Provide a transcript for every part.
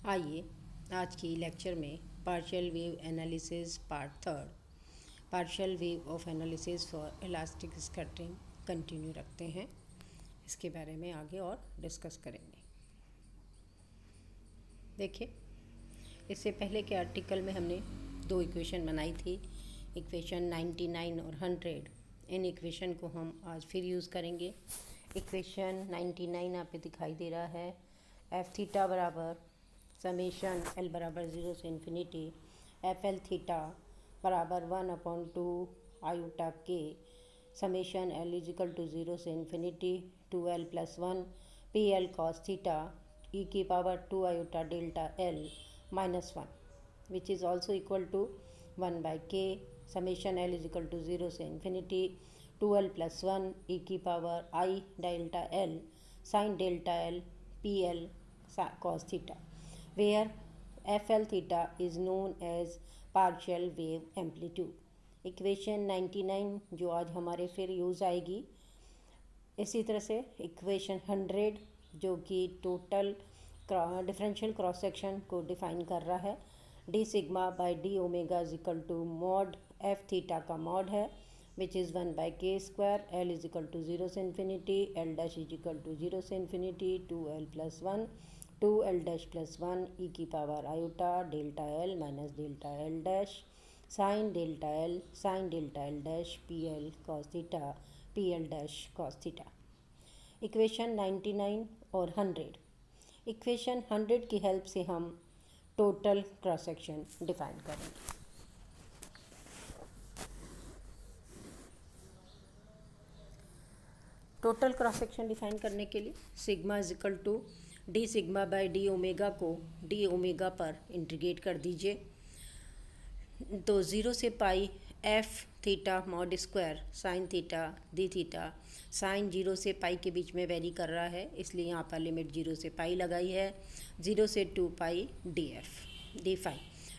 आइए आज की लेक्चर में partial wave analysis part third partial wave of analysis for elastic scattering continue रखते हैं। इसके बारे में आगे और डिस्कस करेंगे। देखिए, इससे पहले के आर्टिकल में हमने दो इक्वेशन बनाई थी, इक्वेशन 99 और 100। इन इक्वेशन को हम आज फिर यूज़ करेंगे। इक्वेशन 99 यहाँ पे दिखाई दे रहा है, एफ थीटा बराबर समेशन एल बराबर 0 से इन्फिनिटी एफ एल थीटा बराबर 1/2 आयोटा के समेशन एल इजिकल टू 0 से infinity 2l + 1 P L cos theta E की power 2 iota delta L -1 which is also equal to 1/k summation L is equal to 0 से infinity 2l + 1 ई की power I delta L sine delta L P L cos theta, where FL theta is known as partial wave amplitude. Equation 99 जो आज हमारे फिर use आएगी। इसी तरह से इक्वेशन 100 जो कि टोटल डिफरेंशियल क्रॉस सेक्शन को डिफाइन कर रहा है, d sigma by d omega is equal to mod f theta का मॉड है which is 1/k²। L is equal to 0 से infinity l dash is equal to 0 से इन्फिनिटी 2l + 1 2l डैश + 1 ई की power iota delta L minus delta L dash sine delta L dash P L cos theta P L dash cos theta. Equation 99 और 100। Equation 100 की help से हम total cross section define करेंगे। Total cross section define करने के लिए sigma is equal to d sigma by d omega को d omega पर इंटीग्रेट कर दीजिए। तो 0 से pi F theta mod square sine theta D theta sine 0 से पाई के बीच में वेरी कर रहा है, इसलिए यहाँ पर लिमिट 0 से पाई लगाई है। 0 से 2 पाई डी एफ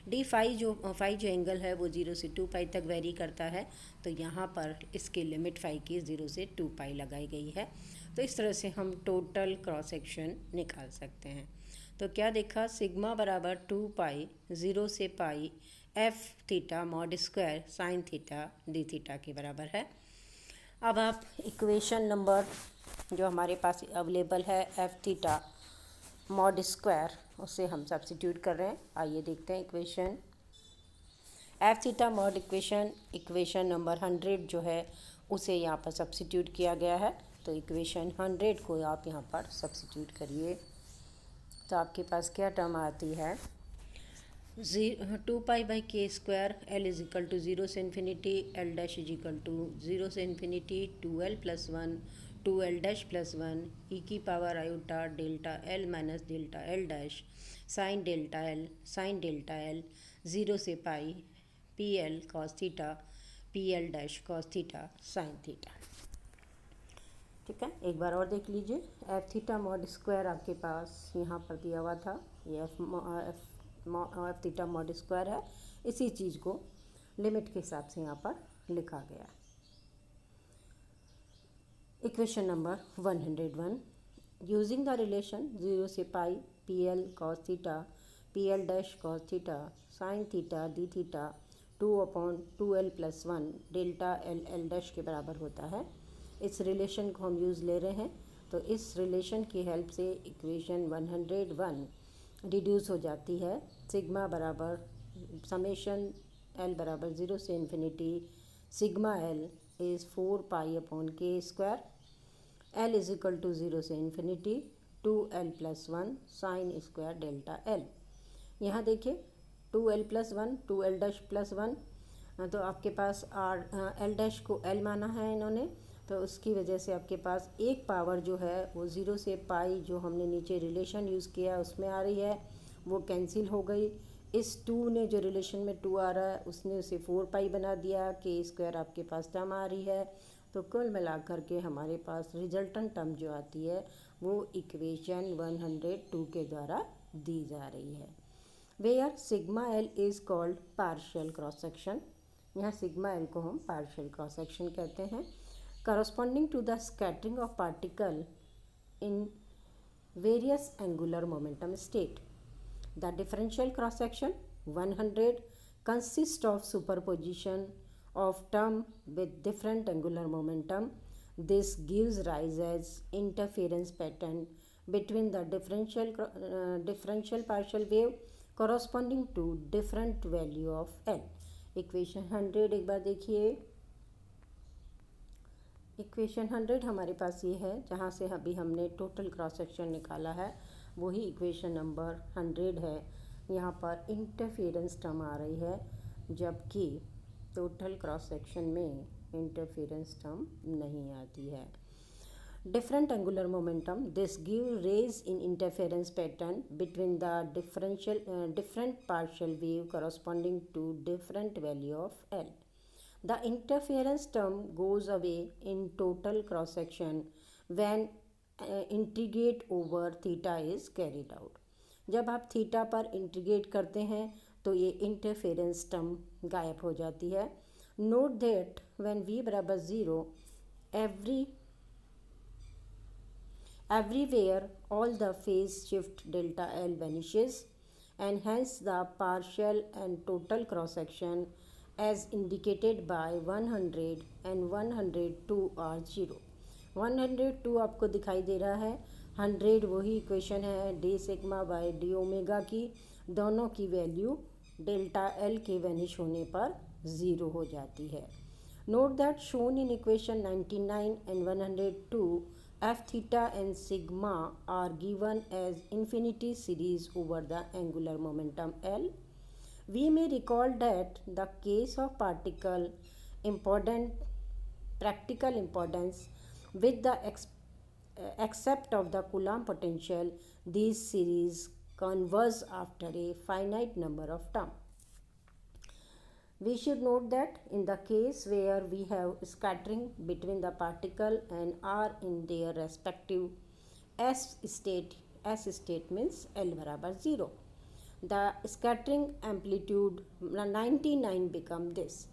डी फाई जो एंगल है वो 0 से 2 पाई तक वेरी करता है, तो यहाँ पर इसकी लिमिट फाई की 0 से 2 पाई लगाई गई है। तो इस तरह से हम टोटल क्रॉस सेक्शन निकाल सकते हैं। तो क्या देखा, सिग्मा बराबर 2 पाई 0 से pi F theta mod square sine theta D theta के बराबर है। अब आप इक्वेशन नंबर जो हमारे पास अवेलेबल है एफ थीटा मॉड स्क्वायर, उससे हम सब्स्टिट्यूट कर रहे हैं। आइए देखते हैं equation F theta mod equation number 100 जो है उसे यहाँ पर सब्स्टिट्यूट किया गया है। तो इक्वेशन 100 को आप यहाँ पर सब्स्टिट्यूट करिए, तो आपके पास क्या टर्म आती है, 2 pi by k² l is equal to 0 से infinity l dash is equal to 0 से इन्फिनिटी 2l + 1 2l डैश + 1 ई की power iota delta L minus delta L dash sine delta L 0 से pi P L cos theta P L dash cos theta sine theta. ठीक है, एक बार और देख लीजिए, F theta mod square आपके पास यहाँ पर दिया हुआ था, ये एफ थीटा मॉड स्क्वायर है। इसी चीज़ को लिमिट के हिसाब से यहाँ पर लिखा गया। Equation number 101, using the relation 0 से pi P L cos theta P L dash cos theta sine theta D theta 2/2l + 1 delta L L dash के बराबर होता है। इस रिलेशन को हम यूज़ ले रहे हैं, तो इस रिलेशन की हेल्प से इक्वेशन 101 रिड्यूस हो जाती है। सिग्मा बराबर समेशन एल बराबर 0 से इन्फिनिटी सिग्मा एल इज़ 4 पाई/k²। एल इज इक्वल टू 0 से infinity 2l + 1 sine square delta L. यहाँ देखिए 2l + 1 2l डैश + 1, तो आपके पास एल डैश को एल माना है इन्होंने, तो उसकी वजह से आपके पास एक पावर जो है वो 0 से पाई जो हमने नीचे रिलेशन यूज़ किया उसमें आ रही है, वो कैंसिल हो गई। इस 2 ने जो रिलेशन में 2 आ रहा है उसने उसे 4 पाई बना दिया, k² आपके पास टर्म आ रही है। तो कुल मिलाकर के हमारे पास रिजल्टेंट टर्म जो आती है वो इक्वेशन 102 के द्वारा दी जा रही है। Where sigma L is called partial cross section, यहाँ सिग्मा एल को हम पार्शियल क्रॉस सेक्शन कहते हैं, corresponding to the scattering of particle in various angular momentum state. The differential cross section 100 consists of superposition of term with different angular momentum. This gives rise as interference pattern between the differential partial wave corresponding to different value of L. Equation 100 एक बार देखिए, equation 100 हमारे पास ये है, जहाँ से अभी हमने total cross section निकाला है वही इक्वेशन नंबर 100 है। यहाँ पर इंटरफेरेंस टर्म आ रही है, जबकि टोटल क्रॉस सेक्शन में इंटरफेरेंस टर्म नहीं आती है। Different angular momentum, this gives rise in interference pattern between the different partial wave corresponding to different value of L. The interference term goes away in total cross section when integrate over theta is carried out. जब आप theta पर integrate करते हैं तो ये interference term गायब हो जाती है। नोट दैट व्हेन v बराबर 0 everywhere all the phase shift delta L vanishes and hence the partial and total cross section as indicated by 100 and 102 are 0. 102 आपको दिखाई दे रहा है, 100 वही इक्वेशन है d sigma bye D omega की, दोनों की वैल्यू डेल्टा एल के वैनिश होने पर 0 हो जाती है। Note that shown in equation 99 and 102 f theta and sigma are given as infinity series over the angular momentum L. We may recall that the case of practical importance with the except of the Coulomb potential, these series converge after a finite number of terms. We should note that in the case where we have scattering between the particle and r in their respective s state means L बराबर 0, the scattering amplitude 99 become this.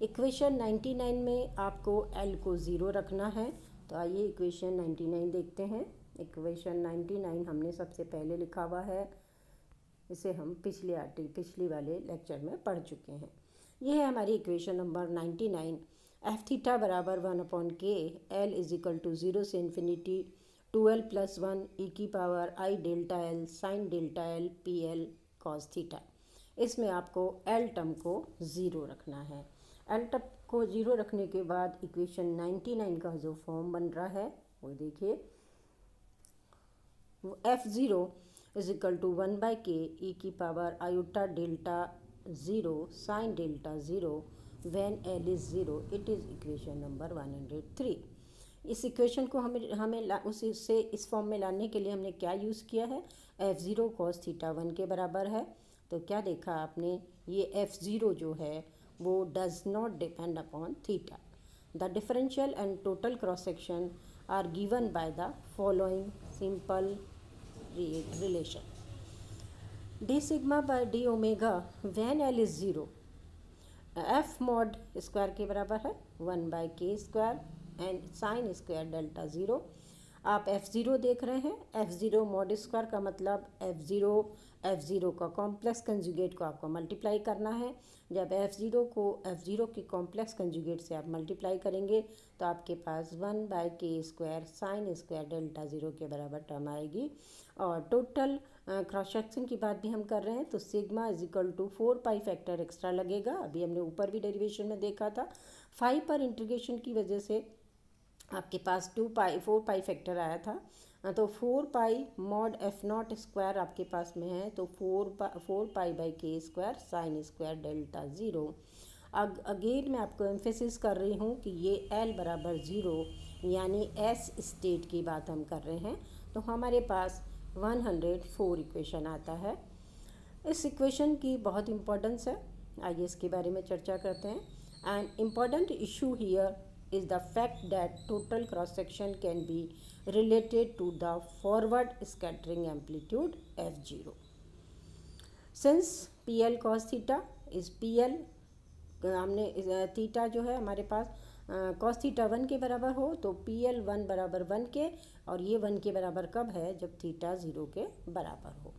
Equation 99 में आपको L को 0 रखना है, तो आइए equation 99 देखते हैं। इक्वेशन 99 हमने सबसे पहले लिखा हुआ है, इसे हम पिछली वाले लेक्चर में पढ़ चुके हैं। यह है हमारी इक्वेशन नंबर 99। एफ थीटा बराबर 1/k, L is equal to 0 से इन्फिनिटी 2L + 1 e की power i delta L sine delta L PL cos theta. इसमें आपको L टर्म को 0 रखना है। L टर्म को 0 रखने के बाद इक्वेशन 99 का जो फॉर्म बन रहा है वो देखिए, F0 is equal to 1/k e की power iota delta 0 sine delta 0 when L is 0, it is equation number 103। इस इक्वेशन को हमें उससे इस फॉर्म में लाने के लिए हमने क्या यूज़ किया है, F0 cos थीटा 1 के बराबर है। तो क्या देखा आपने, ये F0 जो है वो does not depend upon theta. The differential and total cross section are given by the following simple relation. d sigma by d omega when L is 0, f mod square के बराबर है 1/k square and sign square delta 0। आप F0 देख रहे हैं, F0 mod square का मतलब F0 का कॉम्प्लेक्स कंजुगेट को आपको मल्टीप्लाई करना है। जब F0 के कॉम्प्लेक्स कंजुगेट से आप मल्टीप्लाई करेंगे तो आपके पास 1/k square sine square delta 0 के बराबर टर्म आएगी। और टोटल क्रॉस सेक्शन की बात भी हम कर रहे हैं तो sigma is equal to 4 factor extra लगेगा, अभी हमने ऊपर भी डेरिवेशन में देखा था। 5 पर इंटीग्रेशन की वजह से आपके पास 4 फैक्टर आया था, तो 4 मॉड f0 स्क्वायर आपके पास में है, तो 4 square sine square delta 0। Again मैं आपको एम्फेसिस कर रही हूँ कि ये L बराबर 0 यानी S स्टेट की बात हम कर रहे हैं, तो हमारे पास 104 इक्वेशन आता है। इस इक्वेशन की बहुत इम्पोर्टेंस है, आइए इसके बारे में चर्चा करते हैं। And important issue here is the fact that total cross section can be related to the forward scattering amplitude F0. Since PL cos theta is PL, हमने थीटा जो है हमारे पास cos थीटा 1 के बराबर हो तो PL 1 बराबर 1 के, और ये 1 के बराबर कब है, जब थीटा 0 के बराबर हो।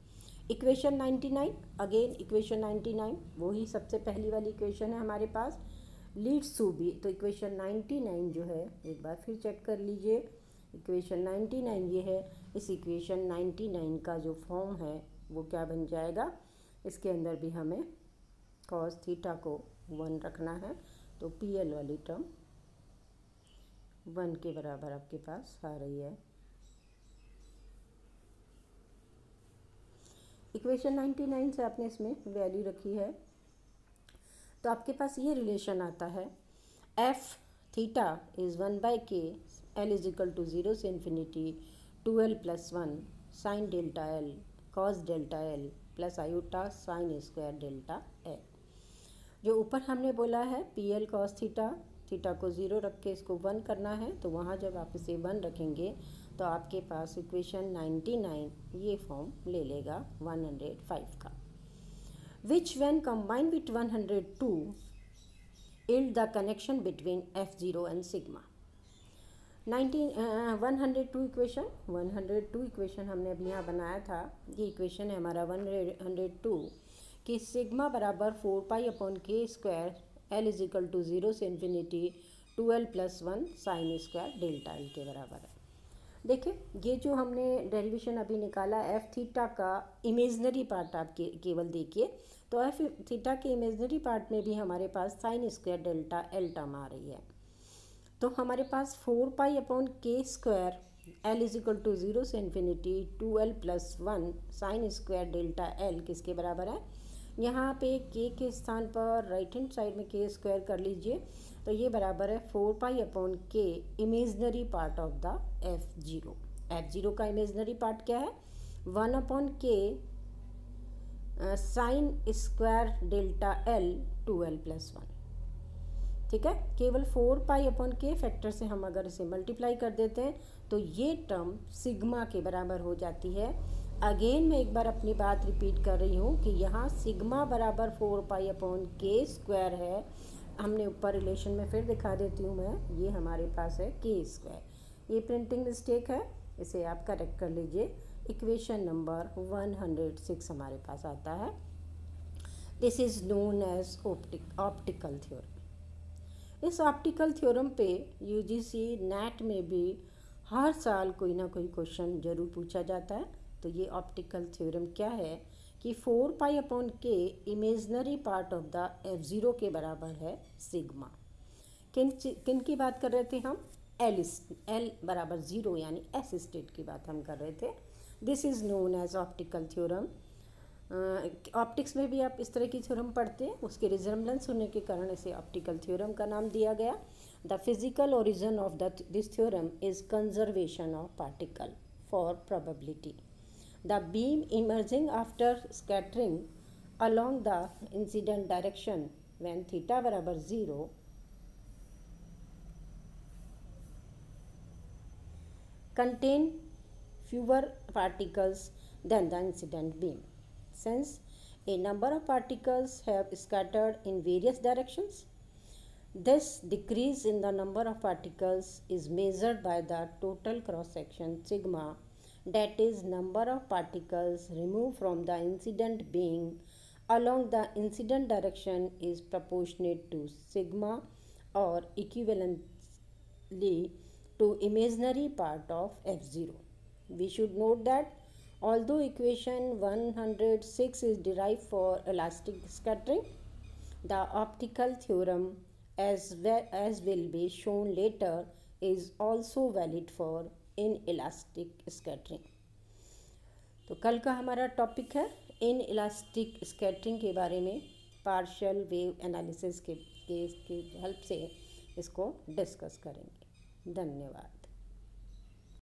इक्वेशन 99, अगेन इक्वेशन 99 वही सबसे पहली वाली इक्वेशन है हमारे पास, लीड्स टू बी। तो इक्वेशन 99 जो है एक बार फिर चेक कर लीजिए, इक्वेशन 99 ये है। इस इक्वेशन 99 का जो फॉर्म है वो क्या बन जाएगा, इसके अंदर भी हमें कॉस थीटा को 1 रखना है, तो पी एल वाली टर्म 1 के बराबर आपके पास आ रही है। इक्वेशन 99 से आपने इसमें वैल्यू रखी है, तो आपके पास ये रिलेशन आता है, F theta is 1/k, l is equal to 0 से infinity 2l + 1 sine delta l cos delta l plus iota sine square delta l. जो ऊपर हमने बोला है P L cos theta, theta को 0 रख के इसको 1 करना है, तो वहाँ जब आप इसे 1 रखेंगे तो आपके पास इक्वेशन 99 ये फॉर्म ले लेगा 105 का, विच when combined with 102 yield the connection between F0 and sigma। 102 equation हमने अभी यहाँ बनाया था, ये इक्वेशन है हमारा 102 कि सिग्मा बराबर 4π/k² L is equal to 0 से infinity 2l + 1 sine square delta L के बराबर है। देखिए ये जो हमने डेरिवेशन अभी निकाला एफ थीटा का इमेजनरी पार्ट आप केवल देखिए, तो एफ थीटा के इमेजनरी पार्ट में भी हमारे पास sine square delta L term आ रही है, तो हमारे पास 4π/k² L is equal to 0 से infinity 2l + 1 sine square delta L किसके बराबर है, यहाँ पे k के स्थान पर राइट हैंड साइड में k² कर लीजिए, तो ये बराबर है 4π/k imaginary part of the F0। F0 का इमेजनरी पार्ट क्या है, 1/k sign square delta L 2l + 1। ठीक है, केवल 4π/k फैक्टर से हम अगर इसे मल्टीप्लाई कर देते हैं तो ये टर्म सिग्मा के बराबर हो जाती है। अगेन मैं एक बार अपनी बात रिपीट कर रही हूँ कि यहाँ सिग्मा बराबर 4π/k² है, हमने ऊपर रिलेशन में फिर दिखा देती हूँ मैं, ये हमारे पास है k², ये प्रिंटिंग मिस्टेक है, इसे आप करेक्ट कर लीजिए। इक्वेशन नंबर 106 हमारे पास आता है, this is known as optical theorem. इस ऑप्टिकल थ्योरम पे यूजीसी नेट में भी हर साल कोई ना कोई क्वेश्चन जरूर पूछा जाता है। तो ये ऑप्टिकल थ्योरम क्या है कि 4π/k imaginary part of the F0 के बराबर है सिग्मा। किन की बात कर रहे थे हम, एल बराबर 0 यानी एस स्टेट की बात हम कर रहे थे। This is known as optical theorem. Optics में भी आप इस तरह की थ्योरम पढ़ते हैं, उसके रिजम्बलेंस होने के कारण इसे ऑप्टिकल थ्योरम का नाम दिया गया। The physical origin of this theorem is conservation of particle for probability. The beam emerging after scattering along the incident direction when theta बराबर 0 contain fewer particles than the incident beam. Since a number of particles have scattered in various directions, this decrease in the number of particles is measured by the total cross section sigma, that is number of particles removed from the incident beam along the incident direction is proportionate to sigma or equivalently to imaginary part of F0. We should note that although equation 106 is derived for elastic scattering, the optical theorem as will be shown later is also valid for in elastic scattering. तो कल का हमारा topic है in elastic scattering के बारे में, partial wave analysis के help से इसको डिस्कस करेंगे। धन्यवाद।